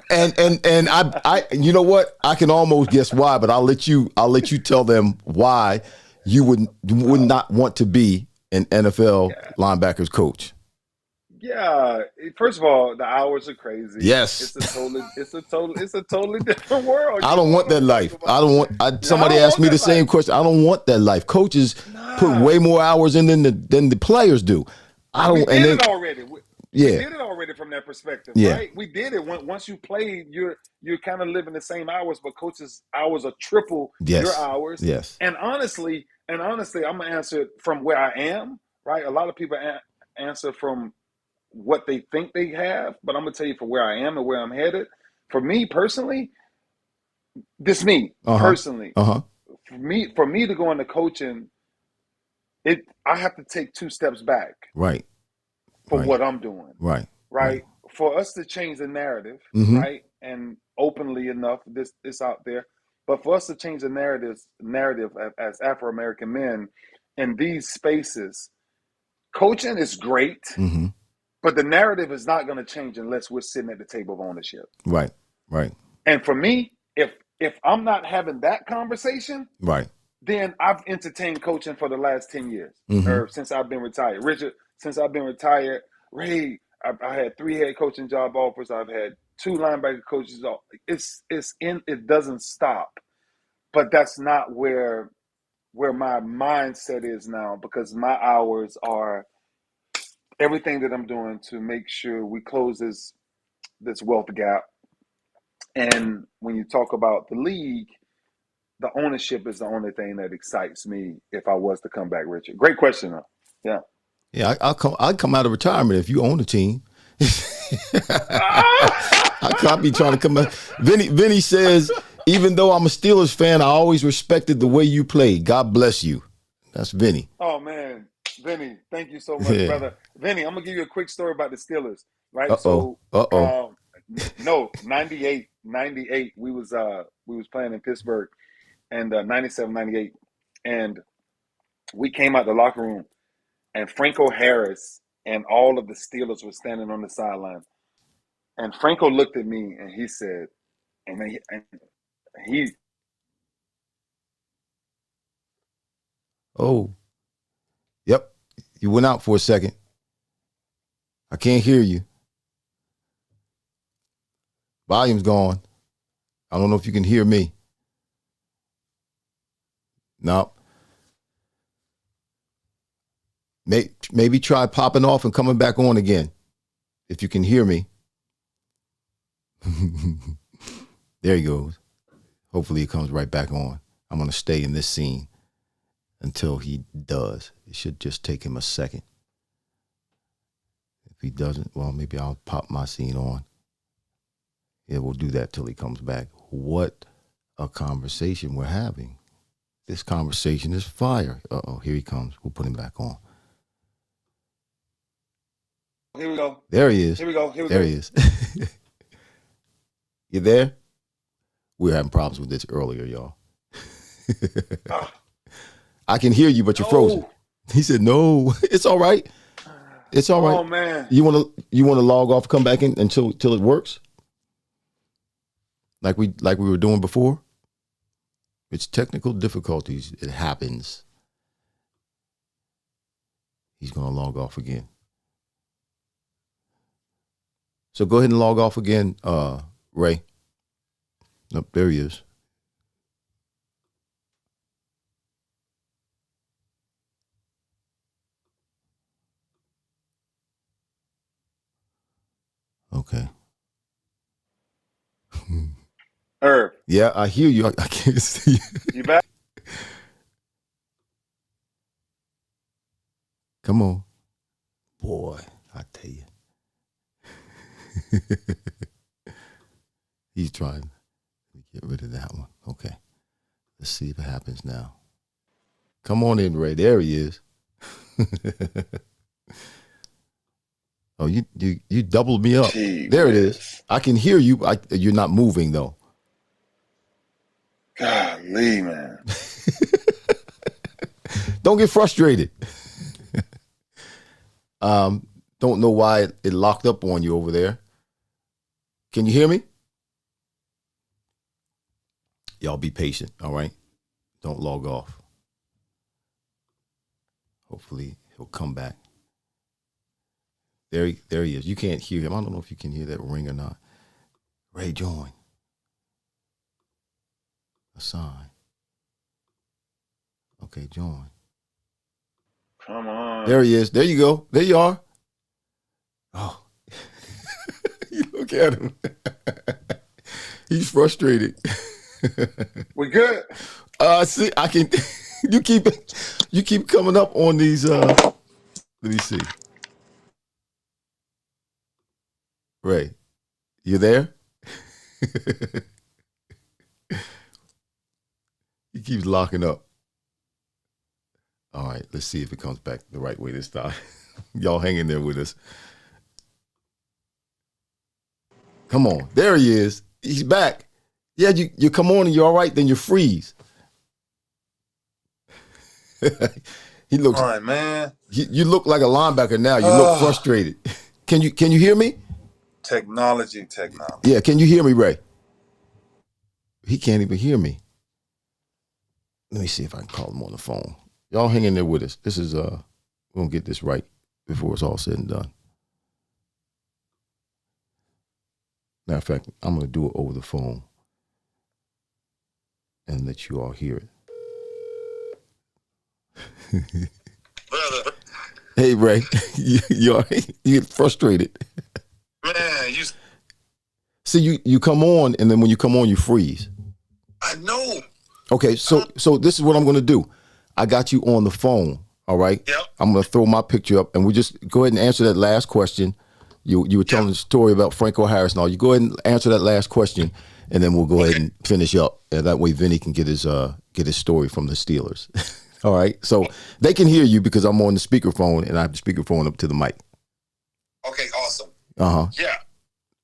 And I you know what? I can almost guess why, but I'll let you tell them why you would not want to be an NFL linebackers coach. Yeah. First of all, the hours are crazy. Yes. It's a totally different world. I You don't know want what that I'm talking life. about? I don't want. Yeah, I Somebody don't asked want me the that same life. question. I don't want that life. Coaches put Nah. way more hours in than the players do. I We don't. And did then it already. We yeah, did it already from that perspective, yeah. right? We did it. Once you played, you're kind of living the same hours, but coaches' hours are triple your Yes, hours. yes. And honestly, I'm gonna answer it from where I am. Right? A lot of people answer from what they think they have, but I'm gonna tell you from where I am and where I'm headed. For me personally, this me Uh huh. personally, Uh huh. for me to go into coaching, I have to take two steps back Right. for Right. what I'm doing. Right. Right. Right? For us to change the narrative, Mm-hmm. right? And openly enough, this out there. But for us to change the narrative as Afro American men in these spaces, coaching is great, Mm-hmm. but the narrative is not going to change unless we're sitting at the table of ownership. Right. Right. And for me, if I'm not having that conversation, Right. then I've entertained coaching for the last 10 years, Mm-hmm. or since I've been retired. Richard, since I've been retired, Ray, I had 3 head coaching job offers. I've had 2 linebacker coaches. It doesn't stop. But that's not where my mindset is now, because my hours are everything that I'm doing to make sure we close this wealth gap. And when you talk about the league, the ownership is the only thing that excites me if I was to come back, Richard. Great question, though. Yeah. Yeah. I'd come out of retirement if you own a team. I can't be trying to come out. Vinny says, even though I'm a Steelers fan, I always respected the way you played. God bless you. That's Vinny. Oh, man. Vinny, thank you so much, Yeah. brother. Vinny, I'm going to give you a quick story about the Steelers, right? Uh-oh. So, Uh-oh. no, 98, we was playing in Pittsburgh, and 97, 98, and we came out the locker room, and Franco Harris and all of the Steelers were standing on the sideline. And Franco looked at me and he said, and he Oh. Yep. You went out for a second. I can't hear you. Volume's gone. I don't know if you can hear me. No. Maybe try popping off and coming back on again. If you can hear me. There he goes. Hopefully he comes right back on. I'm going to stay in this scene until he does. It should just take him a second. If he doesn't, well, maybe I'll pop my scene on. Yeah, we'll do that till he comes back. What a conversation we're having. This conversation is fire. Uh-oh, here he comes. We'll put him back on. Here we go. There he is. Here we go. There he is. You there? We were having problems with this earlier, y'all. I can hear you, but you're frozen. He said, "No, it's all right. It's all right." Oh man, you want to log off, come back in until it works, like we were doing before. It's technical difficulties. It happens. He's going to log off again. So go ahead and log off again, Ray. Nope, there he is. Okay. Irv. Yeah, I hear you. I can't see you. You back? Come on. Boy, I tell you. He's trying to get rid of that one. Okay. Let's see if it happens now. Come on in, Ray. There he is. Oh, you doubled me up. Gee there it whiz. is. I can hear you. You're not moving, though. Golly, man. Don't get frustrated. Don't know why it locked up on you over there. Can you hear me? Y'all be patient, all right? Don't log off. Hopefully he'll come back. There he is. You can't hear him. I don't know if you can hear that ring or not. Ray, join. Assign. Okay, join. Come on. There he is. There you go. There you are. Oh. You look at him. He's frustrated. We good? See, I can you keep coming up on these let me see. Ray, you there? He keeps locking up. All right, let's see if it comes back the right way this time. Y'all hang in there with us. Come on. There he is. He's back. Yeah, you come on and you're all right, then you freeze. He looks. All right, man. You look like a linebacker now. You look frustrated. Can you hear me? Technology. Yeah, can you hear me, Ray? He can't even hear me. Let me see if I can call him on the phone. Y'all hang in there with us. This is we're gonna get this right before it's all said and done. Matter of fact, I'm gonna do it over the phone and let you all hear it. Brother. Hey, Ray, you get frustrated. Man, See, you come on, and then when you come on, you freeze. I know. Okay, so this is what I'm going to do. I got you on the phone, all right? Yep. I'm going to throw my picture up, and we just go ahead and answer that last question. You were telling the story about Franco Harris and all. You go ahead and answer that last question, and then we'll go ahead and finish up. And that way Vinny can get his story from the Steelers. All right? So they can hear you because I'm on the speakerphone, and I have the speakerphone up to the mic. Okay, awesome. Uh-huh. Yeah.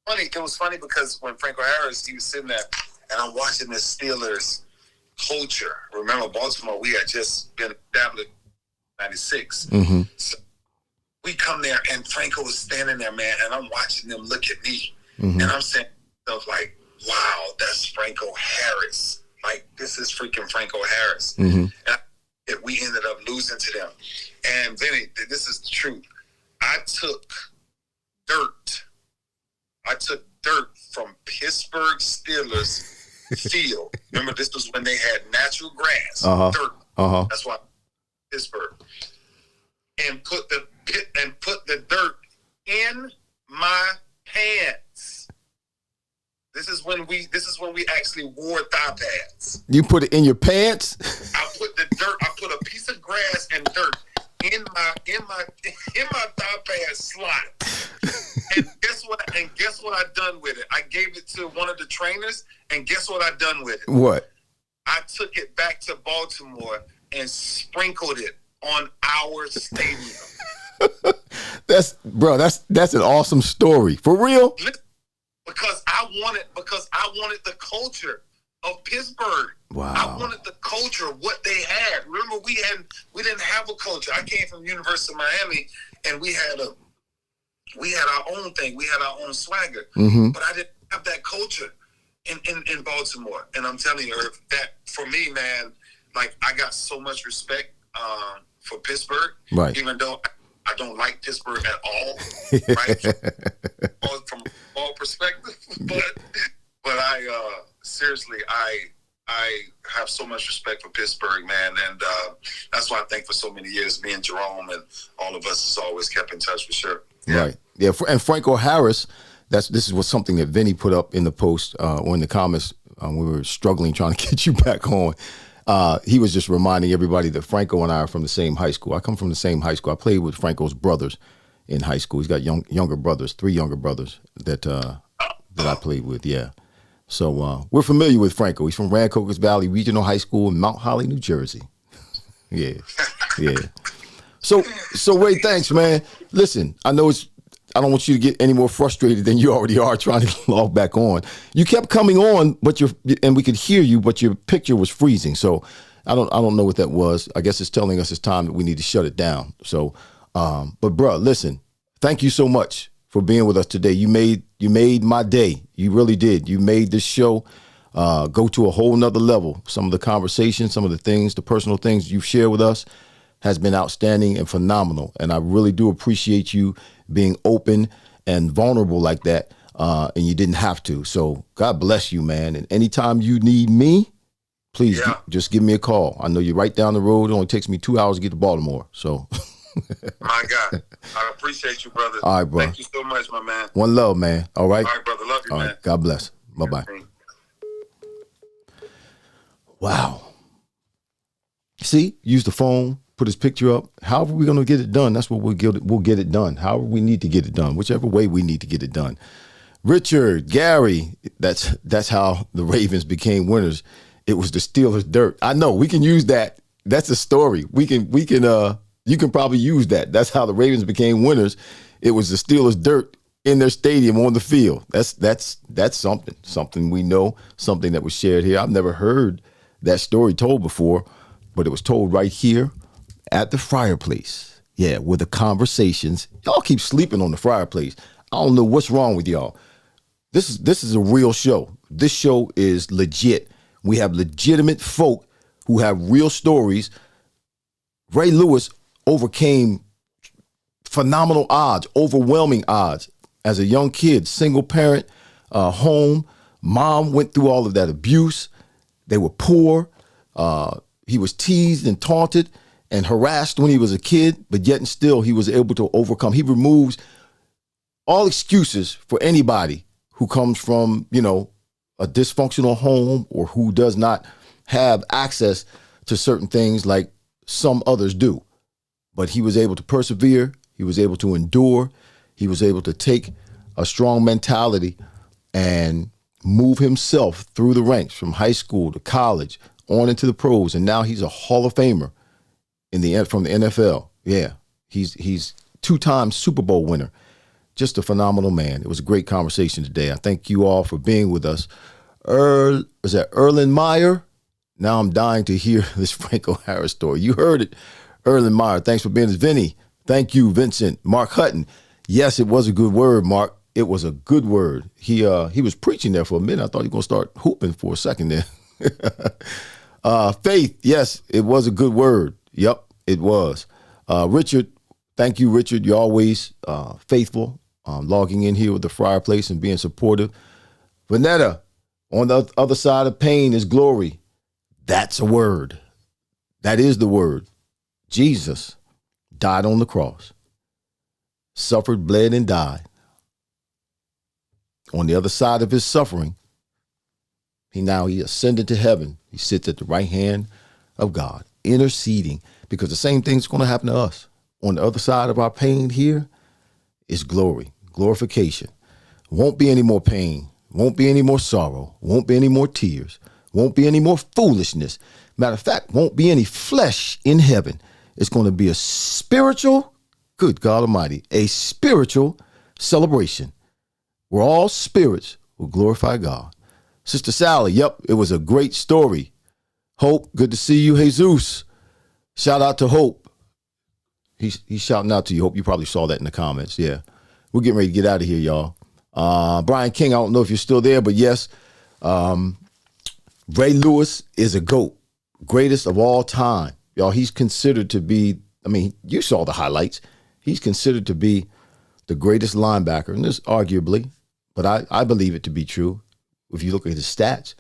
Funny. It was funny because when Franco Harris, he was sitting there, and I'm watching the Steelers culture. Remember, Baltimore, we had just been established in 96. Mm-hmm. So we come there, and Franco was standing there, man, and I'm watching them look at me. Mm-hmm. And I'm saying stuff like, wow, that's Franco Harris. Like, this is freaking Franco Harris. Mm-hmm. And we ended up losing to them. And Vinny, this is the truth. I took dirt from Pittsburgh Steelers field. Remember, this was when they had natural grass, dirt. Uh-huh. That's why Pittsburgh. And put the dirt in my pants. This is when we actually wore thigh pads. You put it in your pants? I put a piece of grass and dirt in my thigh pad slot. And guess what I done with it? I gave it to one of the trainers, and guess what I done with it? What? I took it back to Baltimore and sprinkled it on our stadium. That's an awesome story. For real? Because I wanted the culture of Pittsburgh. Wow. I wanted the culture of what they had. Remember, we didn't have a culture. I came from University of Miami, and we had our own thing. We had our own swagger. Mm-hmm. But I didn't have that culture. in Baltimore. And I'm telling you, Irv, that for me, man, like I got so much respect for Pittsburgh, right? Even though I don't like Pittsburgh at all, right? From all perspective, but I seriously, I have so much respect for Pittsburgh, man, and that's why I think for so many years, me and Jerome and all of us has always kept in touch for sure. Yeah. Right. Yeah. And Franco Harris, this was something that Vinny put up in the post or in the comments. We were struggling trying to get you back on. He was just reminding everybody that Franco and I are from the same high school. I come from the same high school. I played with Franco's brothers in high school. He's got younger brothers, 3 younger brothers that I played with. Yeah. So we're familiar with Franco. He's from Rancocas Valley Regional High School in Mount Holly, New Jersey. Yeah. Yeah. So Ray, thanks, man. Listen, I know I don't want you to get any more frustrated than you already are trying to log back on. You kept coming on, and we could hear you, but your picture was freezing. So I don't know what that was. I guess it's telling us it's time that we need to shut it down. So, but bruh, listen, thank you so much for being with us today. You made my day. You really did. You made this show go to a whole nother level. Some of the conversations, some of the things, the personal things you've shared with us has been outstanding and phenomenal. And I really do appreciate you being open and vulnerable like that. And you didn't have to. So God bless you, man. And anytime you need me, please just give me a call. I know you're right down the road. It only takes me 2 hours to get to Baltimore. So my God, I appreciate you, brother. All right, bro. Thank you so much, my man. One love, man. All right. All right, brother. Love you, All man. right. God bless. Bye-bye. Wow. See, use the phone, put his picture up. However we're going to get it done, that's what we'll get it done. However we need to get it done, whichever way we need to get it done. Richard, Gary, that's how the Ravens became winners. It was the Steelers' dirt. I know, we can use that. That's a story. You can probably use that. That's how the Ravens became winners. It was the Steelers' dirt in their stadium on the field. That's something we know, something that was shared here. I've never heard that story told before, but it was told right here at the Fryar Place. Yeah, with the conversations. Y'all keep sleeping on the Fryar Place. I don't know what's wrong with y'all. This is a real show. This show is legit. We have legitimate folk who have real stories. Ray Lewis overcame phenomenal odds, overwhelming odds. As a young kid, single parent, home, mom went through all of that abuse. They were poor. He was teased and taunted and harassed when he was a kid, but yet and still he was able to overcome. He removes all excuses for anybody who comes from, a dysfunctional home or who does not have access to certain things like some others do. But he was able to persevere. He was able to endure. He was able to take a strong mentality and move himself through the ranks from high school to college on into the pros. And now he's a Hall of Famer from the NFL. Yeah, he's 2-time Super Bowl winner. Just a phenomenal man. It was a great conversation today. I thank you all for being with us. Was that Erlen Meyer? Now I'm dying to hear this Franco Harris story. You heard it. Erlen Meyer, thanks for being with us. Vinny, thank you. Vincent, Mark Hutton. Yes, it was a good word, Mark. It was a good word. He was preaching there for a minute. I thought he was going to start hooping for a second there. Faith, yes, it was a good word. Yep, it was. Richard, thank you, Richard. You're always faithful, logging in here with the Fryar Place and being supportive. Vanetta, on the other side of pain is glory. That's a word. That is the word. Jesus died on the cross, suffered, bled, and died. On the other side of his suffering, he ascended to heaven. He sits at the right hand of God, interceding, because the same thing's going to happen to us. On the other side of our pain here is glory, glorification. Won't be any more pain. Won't be any more sorrow. Won't be any more tears. Won't be any more foolishness. Matter of fact, won't be any flesh in heaven. It's going to be a spiritual, good God Almighty, a spiritual celebration where all spirits will glorify God. Sister Sally, yep, it was a great story. Hope, good to see you. Jesus, shout out to Hope. He's shouting out to you. Hope you probably saw that in the comments. Yeah, we're getting ready to get out of here, y'all. Brian King, I don't know if you're still there, but yes, Ray Lewis is a GOAT, greatest of all time. Y'all, he's considered to be, I mean, you saw the highlights. He's considered to be the greatest linebacker, and this arguably, but I believe it to be true. If you look at his stats,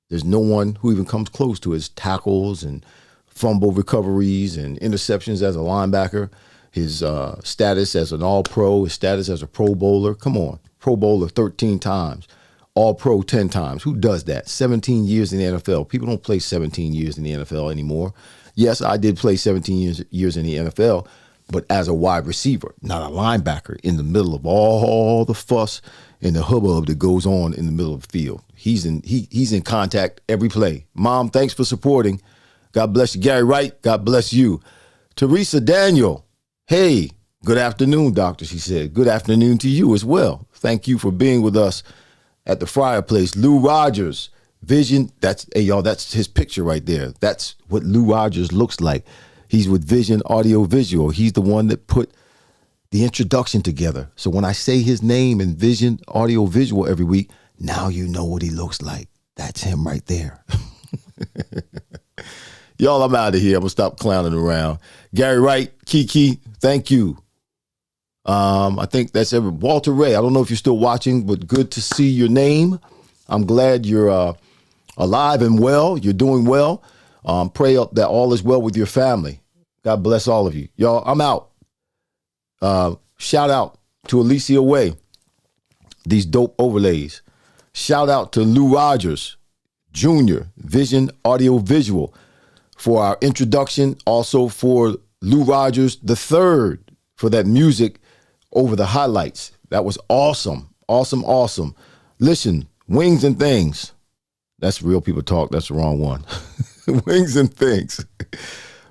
there's no one who even comes close to his tackles and fumble recoveries and interceptions as a linebacker, his status as an all-pro, his status as a Pro Bowler. Come on, Pro Bowler 13 times, All-Pro 10 times. Who does that? 17 years in the NFL. People don't play 17 years in the NFL anymore. Yes, I did play 17 years in the NFL, but as a wide receiver, not a linebacker, in the middle of all the fuss and the hubbub that goes on in the middle of the field. He's in contact every play. Mom, thanks for supporting. God bless you. Gary Wright, God bless you. Teresa Daniel, hey, good afternoon, doctor, she said. Good afternoon to you as well. Thank you for being with us at the Fryar Place. Lou Rogers, Vision, hey, y'all, that's his picture right there. That's what Lou Rogers looks like. He's with Vision Audio Visual. He's the one that put the introduction together. So when I say his name in Vision Audio Visual every week, now you know what he looks like. That's him right there. Y'all, I'm out of here. I'm going to stop clowning around. Gary Wright, Kiki, thank you. I think that's every. Walter Ray, I don't know if you're still watching, but good to see your name. I'm glad you're alive and well. You're doing well. Pray that all is well with your family. God bless all of you. Y'all, I'm out. Shout out to Alicia Way, these dope overlays. Shout out to Lou Rogers Jr., Vision Audio Visual, for our introduction. Also for Lou Rogers III for that music over the highlights. That was awesome. Awesome, awesome. Listen, Wings and Things. That's Real People Talk. That's the wrong one. Wings and Things.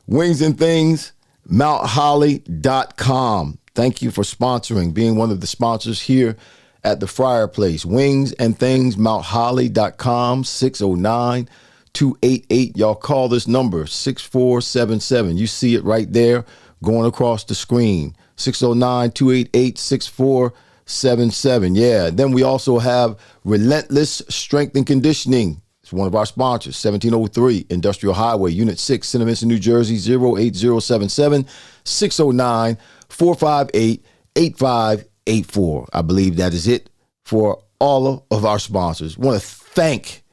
Wings and Things, MountHolly.com. Thank you for sponsoring, being one of the sponsors here at the Fryar Place. Wings and Things, MountHolly.com, 609-288. Y'all call this number, 6477. You see it right there going across the screen, 609-288-6477. Yeah, then we also have Relentless Strength and Conditioning. It's one of our sponsors, 1703 Industrial Highway, Unit 6, Cinnaminster, New Jersey, 08077, 609-458-8584. I believe that is it for all of our sponsors. I want to thank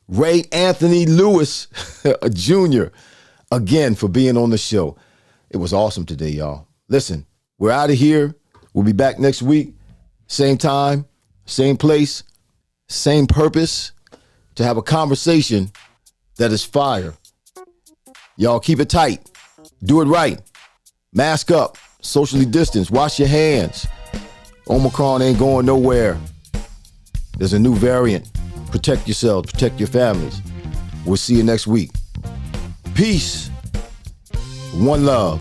Ray Anthony Lewis Jr. again for being on the show. It was awesome today, y'all. Listen, we're out of here. We'll be back next week. Same time, same place, same purpose, to have a conversation that is fire. Y'all keep it tight. Do it right. Mask up. Socially distance. Wash your hands. Omicron ain't going nowhere. There's a new variant. Protect yourselves. Protect your families. We'll see you next week. Peace. One love.